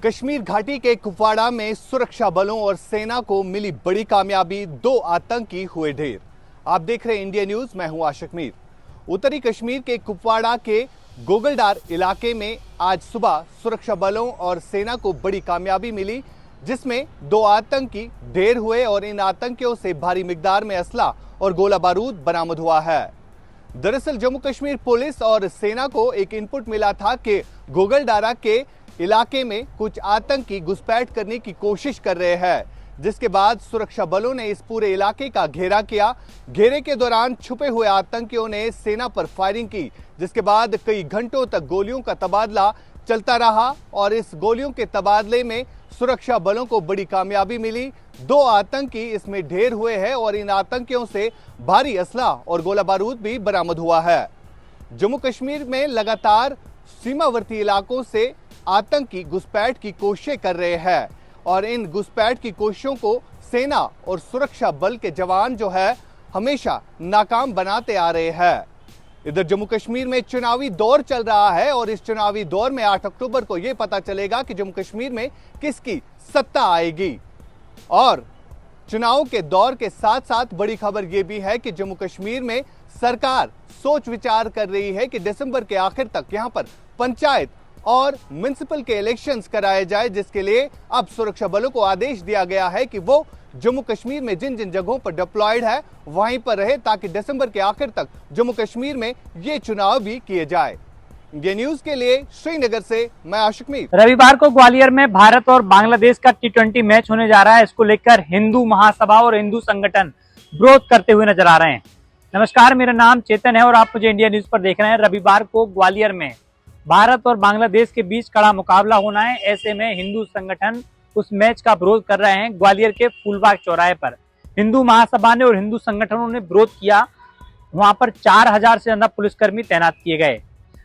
कश्मीर घाटी के कुपवाड़ा में सुरक्षा बलों और सेना को मिली बड़ी कामयाबी, 2 आतंकी हुए ढेर। आप देख रहे हैं इंडिया न्यूज, मैं हूं आशिक मीर। उत्तरी कश्मीर के कुपवाड़ा के गोगलडार इलाके में आज सुबह सुरक्षा बलों और सेना को बड़ी कामयाबी मिली, जिसमें 2 आतंकी ढेर हुए और इन आतंकियों से भारी मिकदार में असला और गोला बारूद बरामद हुआ है। दरअसल जम्मू कश्मीर पुलिस और सेना को एक इनपुट मिला था कि गोगलडारा के इलाके में कुछ आतंकी घुसपैठ करने की कोशिश कर रहे हैं, जिसके बाद सुरक्षा बलों ने इस पूरे इलाके का घेरा किया। घेरे के दौरान छुपे हुए आतंकियों ने सेना पर फायरिंग की, जिसके बाद कई घंटों तक गोलियों का तबादला चलता रहा और इस गोलियों के तबादले में सुरक्षा बलों को बड़ी कामयाबी मिली। 2 आतंकी इसमें ढेर हुए हैं और इन आतंकियों से भारी असला और गोला बारूद भी बरामद हुआ है। जम्मू कश्मीर में लगातार सीमावर्ती इलाकों से आतंकी घुसपैठ की कोशिशें कर रहे हैं और इन घुसपैठ की कोशिशों को सेना और सुरक्षा बल के जवान जो है हमेशा नाकाम बनाते आ रहे हैं। इधर जम्मू कश्मीर में चुनावी दौर चल रहा है और इस चुनावी दौर में 8 अक्टूबर को यह पता चलेगा कि जम्मू कश्मीर में किसकी सत्ता आएगी। और चुनाव के दौर के साथ साथ बड़ी खबर यह भी है कि जम्मू कश्मीर में सरकार सोच विचार कर रही है कि दिसंबर के आखिर तक यहां पर पंचायत और म्युनिसिपल के इलेक्शंस कराए जाए, जिसके लिए अब सुरक्षा बलों को आदेश दिया गया है कि वो जम्मू कश्मीर में जिन जिन जगहों पर डिप्लॉयड है वहीं पर रहे, ताकि दिसंबर के आखिर तक जम्मू कश्मीर में ये चुनाव भी किए जाए। ये न्यूज के लिए श्रीनगर से मैं आशिक मीर। रविवार को ग्वालियर में भारत और बांग्लादेश का T20 मैच होने जा रहा है। इसको लेकर हिंदू महासभा और हिंदू संगठन विरोध करते हुए नजर आ रहे हैं। नमस्कार, मेरा नाम चेतन है और आप मुझे इंडिया न्यूज पर देख रहे हैं। रविवार को ग्वालियर में भारत और बांग्लादेश के बीच कड़ा मुकाबला होना है। ऐसे में हिंदू संगठन उस मैच का विरोध कर रहे हैं। ग्वालियर के फूलबाग चौराहे पर हिंदू महासभा ने और हिंदू संगठनों ने विरोध किया। वहां पर 4000 से ज्यादा पुलिसकर्मी तैनात किए गए।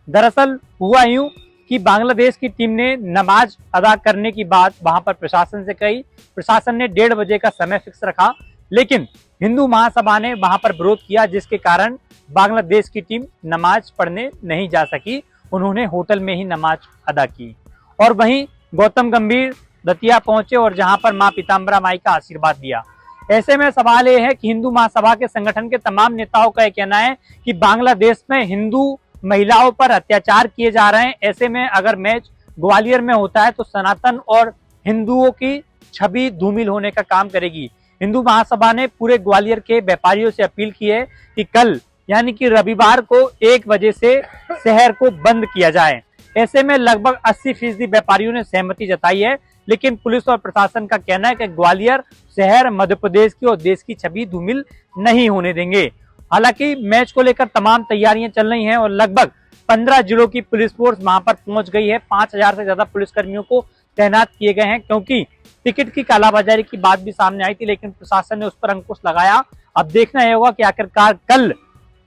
दरअसल हुआ यूं कि बांग्लादेश की टीम ने नमाज अदा करने की बात वहां पर प्रशासन से कही। प्रशासन ने 1:30 बजे का समय फिक्स रखा, लेकिन हिंदू महासभा ने वहां पर विरोध किया, जिसके कारण बांग्लादेश की टीम नमाज पढ़ने नहीं जा सकी। उन्होंने होटल में ही नमाज अदा की। और वहीं गौतम गंभीर दतिया पहुंचे और जहां पर मां पीताम्बरा माई का आशीर्वाद दिया। ऐसे में सवाल यह है कि हिंदू महासभा के संगठन के तमाम नेताओं का यह कहना है कि बांग्लादेश में हिंदू महिलाओं पर अत्याचार किए जा रहे हैं। ऐसे में अगर मैच ग्वालियर में होता है तो सनातन और हिंदुओं की छवि धूमिल होने का काम करेगी। हिंदू महासभा ने पूरे ग्वालियर के व्यापारियों से अपील की है कि कल यानी कि रविवार को 1 बजे से शहर को बंद किया जाए। ऐसे में लगभग 80% व्यापारियों ने सहमति जताई है, लेकिन पुलिस और प्रशासन का कहना है कि ग्वालियर शहर मध्य प्रदेश की और देश की छवि धूमिल नहीं होने देंगे। हालांकि मैच को लेकर तमाम तैयारियां चल रही हैं और लगभग 15 जिलों की पुलिस फोर्स वहां पर पहुंच गई है। 5000 से ज्यादा पुलिसकर्मियों को तैनात किए गए हैं, क्योंकि टिकट की कालाबाजारी की बात भी सामने आई थी, लेकिन प्रशासन ने उस पर अंकुश लगाया। अब देखना यह होगा कि आखिरकार कल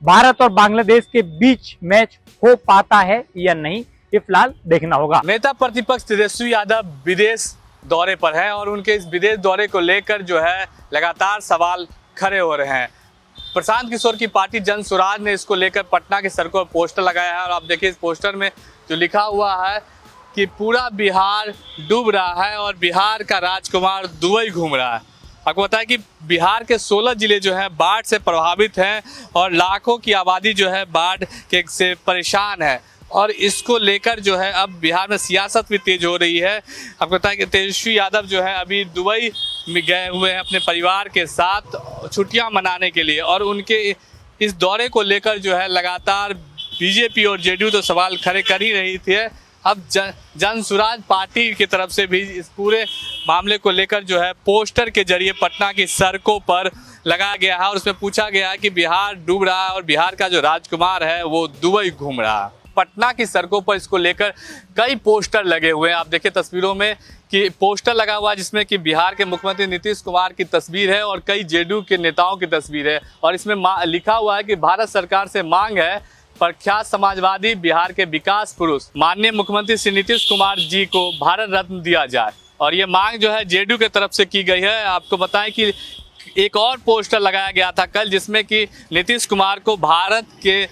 भारत और बांग्लादेश के बीच मैच हो पाता है या नहीं, ये फिलहाल देखना होगा। नेता प्रतिपक्ष तेजस्वी यादव विदेश दौरे पर हैं और उनके इस विदेश दौरे को लेकर जो है लगातार सवाल खड़े हो रहे हैं। प्रशांत किशोर की पार्टी जन स्वराज ने इसको लेकर पटना की सड़कों पर पोस्टर लगाया है और आप देखिए इस पोस्टर में जो लिखा हुआ है कि पूरा बिहार डूब रहा है और बिहार का राजकुमार दुबई घूम रहा है। आपको बताया कि बिहार के 16 जिले जो हैं बाढ़ से प्रभावित हैं और लाखों की आबादी जो है बाढ़ के से परेशान है और इसको लेकर जो है अब बिहार में सियासत भी तेज हो रही है। आपको बताया कि तेजस्वी यादव जो है अभी दुबई में गए हुए हैं अपने परिवार के साथ छुट्टियां मनाने के लिए और उनके इस दौरे को लेकर जो है लगातार बीजेपी और जेडीयू तो सवाल खड़े कर ही रही थी। अब जन स्वराज पार्टी की तरफ से भी इस पूरे मामले को लेकर जो है पोस्टर के जरिए पटना की सड़कों पर लगाया गया है और उसमें पूछा गया है कि बिहार डूब रहा है और बिहार का जो राजकुमार है वो दुबई घूम रहा है। पटना की सड़कों पर इसको लेकर कई पोस्टर लगे हुए हैं। आप देखिए तस्वीरों में कि पोस्टर लगा हुआ है जिसमें कि बिहार के मुख्यमंत्री नीतीश कुमार की तस्वीर है और कई जेडीयू के नेताओं की तस्वीर है और इसमें लिखा हुआ है कि भारत सरकार से मांग है प्रख्यात समाजवादी बिहार के विकास पुरुष माननीय मुख्यमंत्री श्री नीतीश कुमार जी को भारत रत्न दिया जाए और ये मांग जो है जेडीयू की तरफ से की गई है। आपको बताएं कि एक और पोस्टर लगाया गया था कल जिसमें कि नीतीश कुमार को भारत के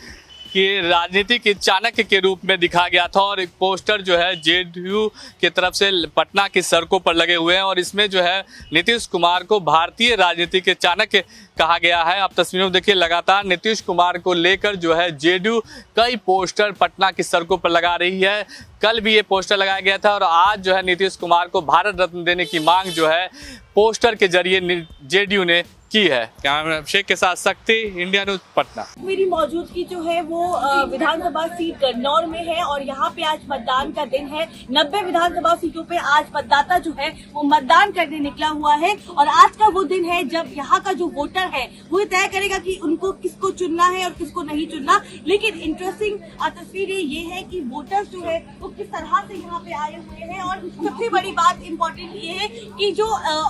कि राजनीति के चाणक्य के रूप में दिखा गया था और एक पोस्टर जो है जेडीयू की तरफ से पटना की सड़कों पर लगे हुए हैं और इसमें जो है नीतीश कुमार को भारतीय राजनीति के चाणक्य कहा गया है। आप तस्वीरों में देखिए, लगातार नीतीश कुमार को लेकर जो है जेडीयू कई पोस्टर पटना की सड़कों पर लगा रही है। कल भी ये पोस्टर लगाया गया था और आज जो है नीतीश कुमार को भारत रत्न देने की मांग जो है पोस्टर के जरिए जेडीयू ने की है। कैमरा अभिषेक के साथ शक्ति, इंडिया न्यूज, पटना। मेरी मौजूदगी जो है वो विधानसभा सीट गन्नौर में है और यहाँ पे आज मतदान का दिन है। 90 विधानसभा सीटों पे आज मतदाता जो है वो मतदान करने निकला हुआ है और आज का वो दिन है जब यहाँ का जो वोटर है वो तय करेगा कि उनको किसको चुनना है और किसको नहीं चुनना। लेकिन इंटरेस्टिंग तस्वीर ये है कि वोटर्स जो है वो किस तरह से यहाँ पे आए हुए हैं और सबसे बड़ी बात इम्पोर्टेंट ये है कि जो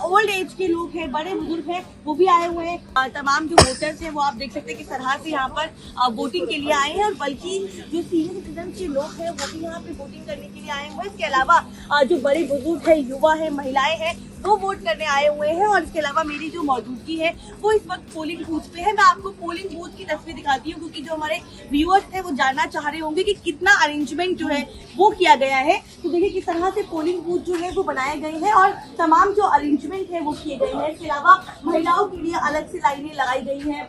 ओल्ड एज के लोग हैं, बड़े बुजुर्ग हैं, वो भी आए हुए हैं। तमाम जो वोटर्स हैं वो आप देख सकते हैं किस तरह से यहाँ पर वोटिंग के लिए आए हैं और बल्कि जो सीनियर सिटीजन के लोग हैं वो भी यहाँ पे वोटिंग करने के लिए आए हुए हैं। इसके अलावा जो बड़े बुजुर्ग हैं, युवा है, महिलाएं हैं, वो वोट करने आए हुए हैं। और इसके अलावा मेरी जो मौजूदगी है वो इस वक्त पोलिंग बूथ पे है। मैं आपको पोलिंग बूथ की तस्वीर दिखाती हूँ क्योंकि जो हमारे व्यूअर्स हैं वो जानना चाह रहे होंगे कि कितना अरेंजमेंट जो है वो किया गया है। तो देखिए किस तरह से पोलिंग बूथ जो है वो बनाए गए हैं और तमाम जो अरेंजमेंट है वो किए गए हैं। इसके अलावा महिलाओं के लिए अलग से लाइनें लगाई गई हैं,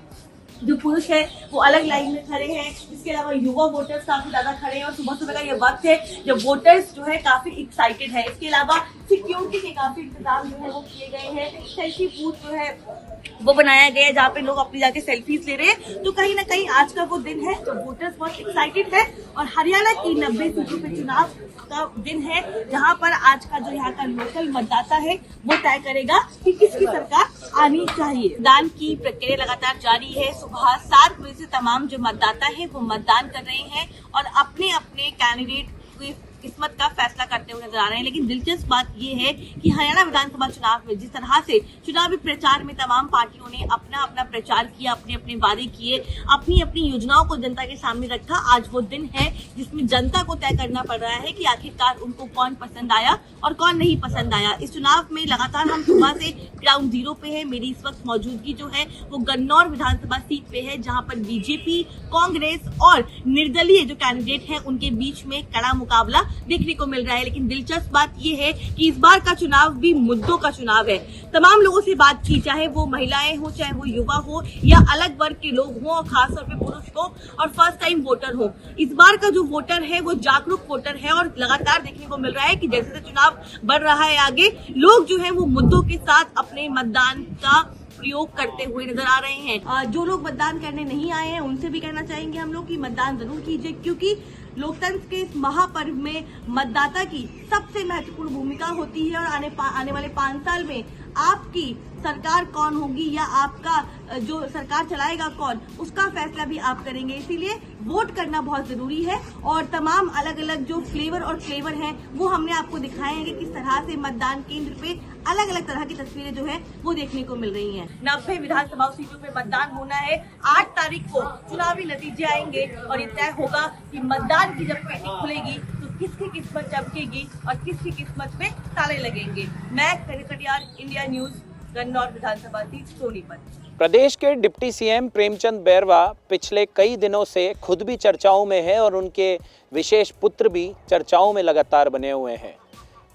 जो पुरुष है वो अलग लाइन में खड़े हैं। इसके अलावा युवा वोटर्स काफी ज्यादा खड़े हैं और सुबह सुबह का ये वक्त है जब वोटर्स जो है काफी एक्साइटेड है। इसके अलावा सिक्योरिटी के काफी इंतजाम जो है वो किए गए हैं। सेल्फी बूथ जो है वो बनाया गया है जहाँ पे लोग अपनी जाके सेल्फीज ले रहे हैं। तो कहीं ना कहीं आज का वो दिन है जब वोटर्स बहुत एक्साइटेड है और हरियाणा की 90 सीटों पे चुनाव का दिन है जहाँ पर आज का जो यहाँ का लोकल मतदाता है वो तय करेगा कि किसकी सरकार आनी चाहिए। मतदान की प्रक्रिया लगातार जारी है। सुबह 7 बजे से तमाम जो मतदाता है वो मतदान कर रहे हैं और अपने अपने कैंडिडेट की किस्मत का फैसला करते हुए नजर आ रहे हैं। लेकिन दिलचस्प बात यह है कि हरियाणा विधानसभा चुनाव में जिस तरह से चुनावी प्रचार में तमाम पार्टियों ने अपना अपना प्रचार किया, अपने अपने वादे किए, अपनी अपनी योजनाओं को जनता के सामने रखा, आज वो दिन है जिसमें जनता को तय करना पड़ रहा है कि आखिरकार उनको कौन पसंद आया और कौन नहीं पसंद आया। इस चुनाव में लगातार हम सुबह से ग्राउंड जीरो पे है। मेरी इस वक्त मौजूदगी जो है वो गन्नौर विधानसभा सीट पे है जहाँ पर बीजेपी, कांग्रेस और निर्दलीय जो कैंडिडेट है उनके बीच में कड़ा मुकाबला देखने को मिल रहा है। लेकिन दिलचस्प बात यह है कि इस बार का चुनाव भी मुद्दों का चुनाव है। तमाम लोगों से बात की, चाहे वो महिलाएं हो, चाहे वो युवा हो या अलग वर्ग के लोग हों, और खासतौर पे पुरुष हो और फर्स्ट टाइम वोटर हो। इस बार का जो वोटर है वो जागरूक वोटर है और लगातार देखने को मिल रहा है कि जैसे जैसे चुनाव बढ़ रहा है आगे, लोग जो है वो मुद्दों के साथ अपने मतदान का प्रयोग करते हुए नजर आ रहे हैं। जो लोग मतदान करने नहीं आए हैं उनसे भी कहना चाहेंगे हम लोग कि मतदान जरूर कीजिए क्योंकि लोकतंत्र के इस महापर्व में मतदाता की सबसे महत्वपूर्ण भूमिका होती है और आने वाले 5 साल में आपकी सरकार कौन होगी या आपका जो सरकार चलाएगा कौन, उसका फैसला भी आप करेंगे। इसीलिए वोट करना बहुत जरूरी है और तमाम अलग अलग जो फ्लेवर हैं वो हमने आपको दिखाए हैं कि किस तरह से मतदान केंद्र पे अलग अलग तरह की तस्वीरें जो है वो देखने को मिल रही हैं। 90 विधानसभा सीटों पे मतदान होना है। 8 तारीख को चुनावी नतीजे आएंगे और ये तय होगा कि मतदान की जब पेटी खुलेगी तो किसकी किस्मत चमकेगी और किसकी किस्मत में ताले लगेंगे। मैं कटियार, इंडिया न्यूज, गन्नौर विधानसभा सीट सोनीपत। प्रदेश के डिप्टी सीएम प्रेमचंद बैरवा पिछले कई दिनों से खुद भी चर्चाओं में है और उनके विशेष पुत्र भी चर्चाओं में लगातार बने हुए हैं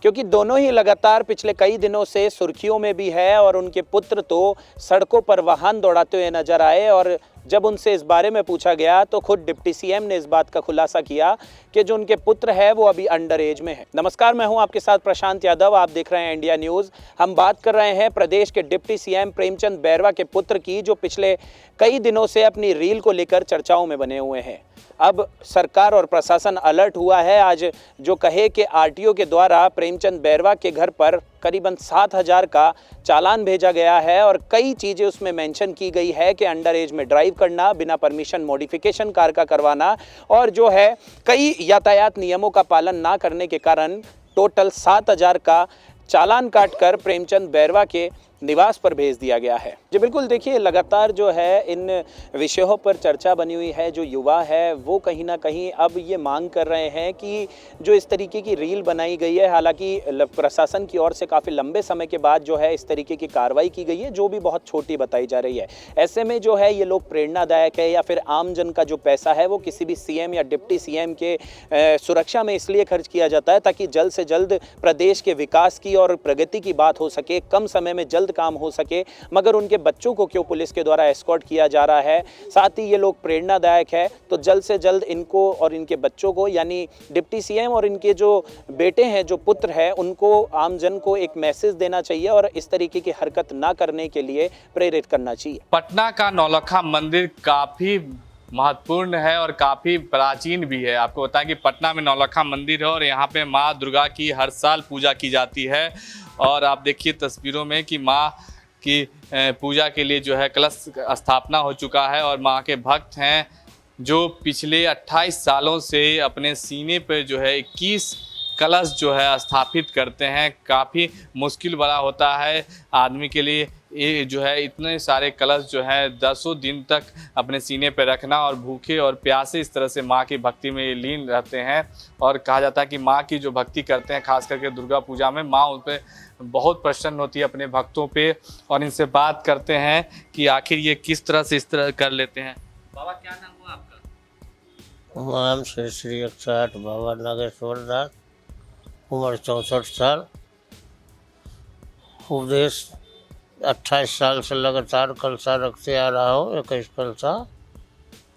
क्योंकि दोनों ही लगातार पिछले कई दिनों से सुर्खियों में भी है और उनके पुत्र तो सड़कों पर वाहन दौड़ाते हुए नजर आए। और जब उनसे इस बारे में पूछा गया तो खुद डिप्टी सीएम ने इस बात का खुलासा किया कि जो उनके पुत्र है वो अभी अंडर एज में है। नमस्कार, मैं हूं आपके साथ प्रशांत यादव, आप देख रहे हैं इंडिया न्यूज़। हम बात कर रहे हैं प्रदेश के डिप्टी सीएम प्रेमचंद बैरवा के पुत्र की, जो पिछले कई दिनों से अपनी रील को लेकर चर्चाओं में बने हुए हैं। अब सरकार और प्रशासन अलर्ट हुआ है। आज जो कहे कि आरटीओ के द्वारा प्रेमचंद बैरवा के घर पर करीबन 7,000 का चालान भेजा गया है और कई चीज़ें उसमें मेंशन की गई है कि अंडर एज में ड्राइव करना, बिना परमिशन मॉडिफिकेशन कार का करवाना और जो है कई यातायात नियमों का पालन ना करने के कारण टोटल 7,000 का चालान काटकर प्रेमचंद बैरवा के निवास पर भेज दिया गया है। जी बिल्कुल, देखिए लगातार जो है इन विषयों पर चर्चा बनी हुई है। जो युवा है वो कहीं ना कहीं अब ये मांग कर रहे हैं कि जो इस तरीके की रील बनाई गई है, हालांकि प्रशासन की ओर से काफ़ी लंबे समय के बाद जो है इस तरीके की कार्रवाई की गई है, जो भी बहुत छोटी बताई जा रही है। ऐसे में जो है ये लोग प्रेरणादायक है, या फिर आमजन का जो पैसा है वो किसी भी सीएम या डिप्टी सीएम के सुरक्षा में इसलिए खर्च किया जाता है ताकि जल्द से जल्द प्रदेश के विकास की और प्रगति की बात हो सके, कम समय में जल्द काम हो सके। मगर उनके बच्चों को क्यों पुलिस के द्वारा एस्कॉर्ट किया जा रहा है? साथ ही ये लोग प्रेरणादायक है, तो जल्द से जल्द इनको और इनके बच्चों को, यानी डिप्टी सीएम और इनके जो बेटे हैं, जो पुत्र है, उनको आमजन को एक मैसेज देना चाहिए और इस तरीके की हरकत ना करने के लिए प्रेरित करना चाहिए। पटना का नौलखा मंदिर काफी महत्वपूर्ण है और काफ़ी प्राचीन भी है। आपको बताएं कि पटना में नौलखा मंदिर है और यहाँ पे माँ दुर्गा की हर साल पूजा की जाती है। और आप देखिए तस्वीरों में कि माँ की पूजा के लिए जो है कलश स्थापना हो चुका है और माँ के भक्त हैं जो पिछले 28 सालों से अपने सीने पर जो है 21 कलश जो है स्थापित करते हैं। काफ़ी मुश्किल बड़ा होता है आदमी के लिए ये जो है इतने सारे कलश जो है 10 दिन तक अपने सीने पर रखना, और भूखे और प्यासे इस तरह से माँ की भक्ति में लीन रहते हैं। और कहा जाता है कि माँ की जो भक्ति करते हैं, खास करके दुर्गा पूजा में, माँ उन पर बहुत प्रसन्न होती है अपने भक्तों पे। और इनसे बात करते हैं कि आखिर ये किस तरह से इस तरह कर लेते हैं। बाबा क्या नाम हुआ आपका? नाम श्री 108 बाबा नागेश्वर दास, उम्र 64 साल। उपदेश 28 साल से लगातार कलसा रखते आ रहा हूँ, 21 कलसा।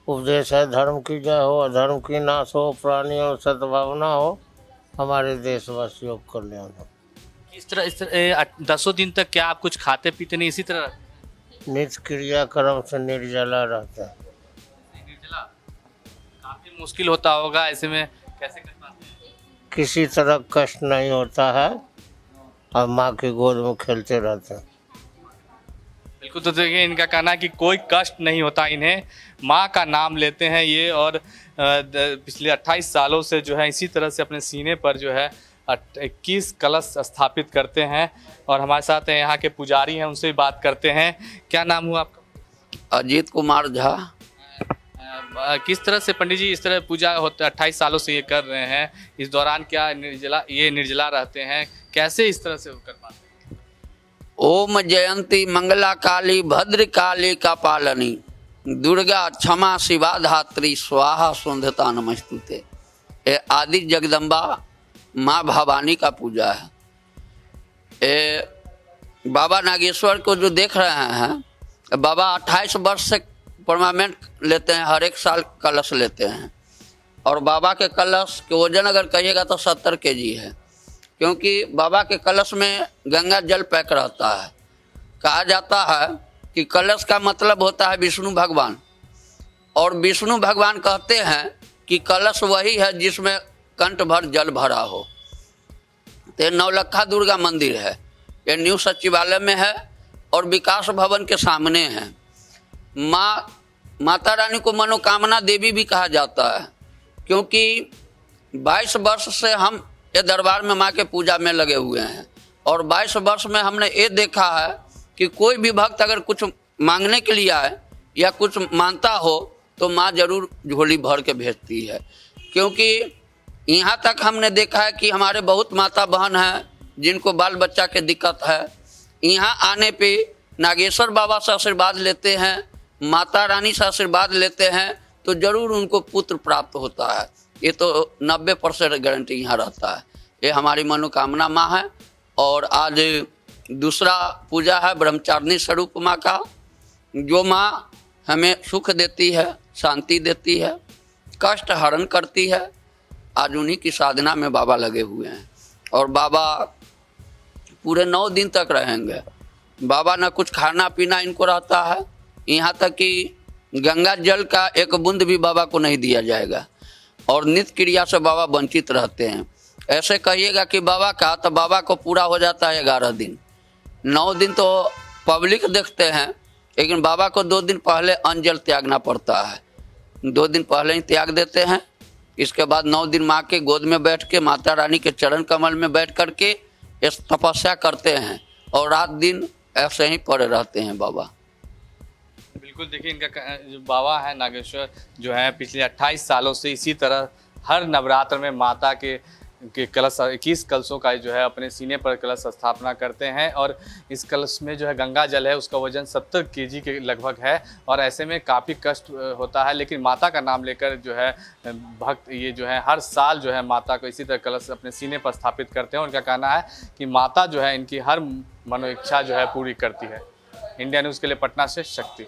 उपदेश है धर्म की जय हो, अधर्म की नाश हो, प्राणियों सद्भावना हो, हमारे देशवासियों को कल्याण हो। इस तरह 10 दिन तक क्या आप कुछ खाते पीते नहीं, इसी तरह नित्य क्रिया कर्म से निर्जला रहता है। निर्जला काफी मुश्किल होता होगा, ऐसे में कैसे कर पाते हैं? किसी तरह कष्ट नहीं होता है और माँ की गोद में खेलते रहते हैं। बिल्कुल, तो देखिए इनका कहना है कि कोई कष्ट नहीं होता इन्हें, माँ का नाम लेते हैं ये। और पिछले 28 सालों से जो है इसी तरह से अपने सीने पर जो है 21 कलश स्थापित करते हैं। और हमारे साथ हैं यहाँ के पुजारी हैं, उनसे बात करते हैं। क्या नाम हुआ आपका? अजीत कुमार झा। किस तरह से पंडित जी इस तरह पूजा होता है, 28 सालों से ये कर रहे हैं, इस दौरान क्या निर्जला रहते हैं, कैसे इस तरह से कर पाते हैं? ओम जयंती मंगला काली भद्र काली का पालनी, दुर्गा क्षमा शिवा धात्री स्वाहा सुंदता नमस्तुते। ये आदि जगदम्बा माँ भवानी का पूजा है। ये बाबा नागेश्वर को जो देख रहे हैं, बाबा 28 वर्ष से परमानेंट लेते हैं, हर एक साल कलश लेते हैं। और बाबा के कलश के वजन अगर कहिएगा तो 70 kg है, क्योंकि बाबा के कलश में गंगा जल पैक रहता है। कहा जाता है कि कलश का मतलब होता है विष्णु भगवान, और विष्णु भगवान कहते हैं कि कलश वही है जिसमें कंठ भर जल भरा हो। तो नौलखा दुर्गा मंदिर है, ये न्यू सचिवालय में है और विकास भवन के सामने है। माता रानी को मनोकामना देवी भी कहा जाता है, क्योंकि 22 वर्ष से हम ये दरबार में माँ के पूजा में लगे हुए हैं। और 22 वर्ष में हमने ये देखा है कि कोई भी भक्त अगर कुछ मांगने के लिए आए या कुछ मांगता हो तो माँ जरूर झोली भर के भेजती है। क्योंकि यहाँ तक हमने देखा है कि हमारे बहुत माता बहन हैं जिनको बाल बच्चा के दिक्कत है, यहाँ आने पे नागेश्वर बाबा से आशीर्वाद लेते हैं, माता रानी से आशीर्वाद लेते हैं, तो जरूर उनको पुत्र प्राप्त होता है। ये तो 90% गारंटी यहाँ रहता है। ये हमारी मनोकामना माँ है। और आज दूसरा पूजा है ब्रह्मचारिणी स्वरूप माँ का, जो माँ हमें सुख देती है, शांति देती है, कष्ट हरण करती है। आज उन्हीं की साधना में बाबा लगे हुए हैं और बाबा पूरे 9 दिन तक रहेंगे। बाबा ना कुछ खाना पीना इनको रहता है, यहाँ तक कि गंगा जल का एक बूंद भी बाबा को नहीं दिया जाएगा। और नित्य क्रिया से बाबा वंचित रहते हैं। ऐसे कहिएगा कि बाबा का, तो बाबा को पूरा हो जाता है 11 दिन। 9 दिन तो पब्लिक देखते हैं, लेकिन बाबा को 2 दिन पहले अन्न जल त्यागना पड़ता है। 2 दिन पहले ही त्याग देते हैं। इसके बाद 9 दिन माँ के गोद में बैठ के, माता रानी के चरण कमल में बैठ करके तपस्या करते हैं। और रात दिन ऐसे ही पड़े रहते हैं बाबा। बिल्कुल, देखिए इनका जो बाबा है नागेश्वर जो है पिछले 28 सालों से इसी तरह हर नवरात्र में माता के कलश 21 कलशों का जो है अपने सीने पर कलश स्थापना करते हैं और इस कलश में जो है गंगा जल है उसका वजन 70 केजी के लगभग है और ऐसे में काफ़ी कष्ट होता है, लेकिन माता का नाम लेकर जो है भक्त ये जो है हर साल जो है माता को इसी तरह कलश अपने सीने पर स्थापित करते हैं। उनका कहना है कि माता जो है इनकी हर मनोइच्छा जो है पूरी करती है। इंडिया न्यूज़ के लिए पटना से शक्ति।